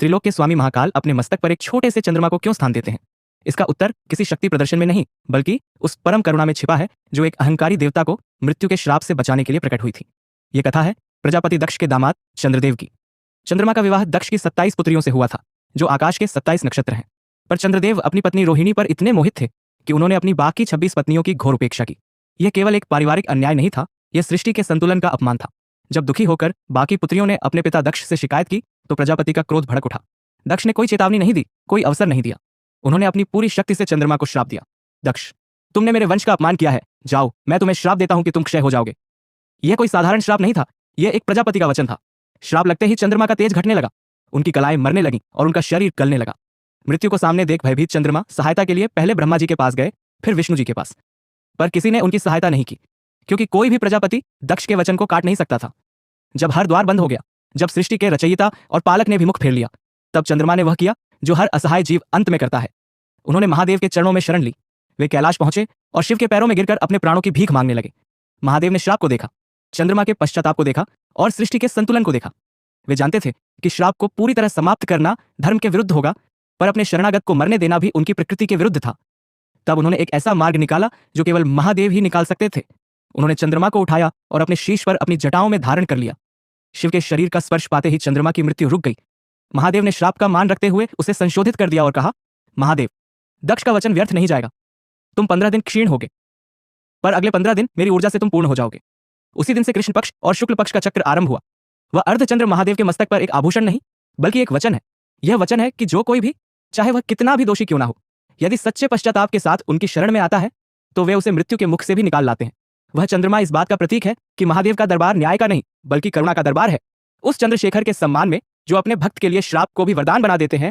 त्रिलोक के स्वामी महाकाल अपने मस्तक पर एक छोटे से चंद्रमा को क्यों स्थान देते हैं? इसका उत्तर किसी शक्ति प्रदर्शन में नहीं, बल्कि उस परम करुणा में छिपा है जो एक अहंकारी देवता को मृत्यु के श्राप से बचाने के लिए प्रकट हुई थी। ये कथा है प्रजापति दक्ष के दामाद चंद्रदेव की। चंद्रमा का विवाह दक्ष की 27 पुत्रियों से हुआ था, जो आकाश के 27 नक्षत्र हैं। पर चंद्रदेव अपनी पत्नी रोहिणी पर इतने मोहित थे कि उन्होंने अपनी बाकी 26 पत्नियों की घोर उपेक्षा की। यह केवल एक पारिवारिक अन्याय नहीं था, यह सृष्टि के संतुलन का अपमान था। जब दुखी होकर बाकी पुत्रियों ने अपने पिता दक्ष से शिकायत की तो प्रजापति का क्रोध भड़क उठा। दक्ष ने कोई चेतावनी नहीं दी, कोई अवसर नहीं दिया। उन्होंने अपनी पूरी शक्ति से चंद्रमा को श्राप दिया। दक्ष, तुमने मेरे वंश का अपमान किया है, जाओ, मैं तुम्हें श्राप देता हूं कि तुम क्षय हो जाओगे। यह कोई साधारण श्राप नहीं था, यह एक प्रजापति का वचन था। श्राप लगते ही चंद्रमा का तेज घटने लगा, उनकी कलाएं मरने लगीं और उनका शरीर गलने लगा। मृत्यु को सामने देख भयभीत चंद्रमा सहायता के लिए पहले ब्रह्मा जी के पास गए, फिर विष्णु जी के पास। पर किसी ने उनकी सहायता नहीं की, क्योंकि कोई भी प्रजापति दक्ष के वचन को काट नहीं सकता था। जब हर द्वार बंद हो गया, जब सृष्टि के रचयिता और पालक ने भी मुख फेर लिया, तब चंद्रमा ने वह किया जो हर असहाय जीव अंत में करता है। उन्होंने महादेव के चरणों में शरण ली। वे कैलाश पहुंचे और शिव के पैरों में गिरकर अपने प्राणों की भीख मांगने लगे। महादेव ने श्राप को देखा, चंद्रमा के पश्चाताप को देखा और सृष्टि के संतुलन को देखा। वे जानते थे कि श्राप को पूरी तरह समाप्त करना धर्म के विरुद्ध होगा, पर अपने शरणागत को मरने देना भी उनकी प्रकृति के विरुद्ध था। तब उन्होंने एक ऐसा मार्ग निकाला जो केवल महादेव ही निकाल सकते थे। उन्होंने चंद्रमा को उठाया और अपने शीश पर अपनी जटाओं में धारण कर लिया। शिव के शरीर का स्पर्श पाते ही चंद्रमा की मृत्यु रुक गई। महादेव ने श्राप का मान रखते हुए उसे संशोधित कर दिया और कहा, महादेव, दक्ष का वचन व्यर्थ नहीं जाएगा। तुम 15 दिन क्षीण होगे, पर अगले 15 दिन मेरी ऊर्जा से तुम पूर्ण हो जाओगे। उसी दिन से कृष्ण पक्ष और शुक्ल पक्ष का चक्र आरंभ हुआ। वह अर्धचंद्र महादेव के मस्तक पर एक आभूषण नहीं, बल्कि एक वचन है। यह वचन है कि जो कोई भी, चाहे वह कितना भी दोषी क्यों ना हो, यदि सच्चे पश्चाताप के साथ उनकी शरण में आता है तो वे उसे मृत्यु के मुख से भी निकाल लाते हैं। वह चंद्रमा इस बात का प्रतीक है कि महादेव का दरबार न्याय का नहीं, बल्कि करुणा का दरबार है। उस चंद्रशेखर के सम्मान में जो अपने भक्त के लिए श्राप को भी वरदान बना देते हैं,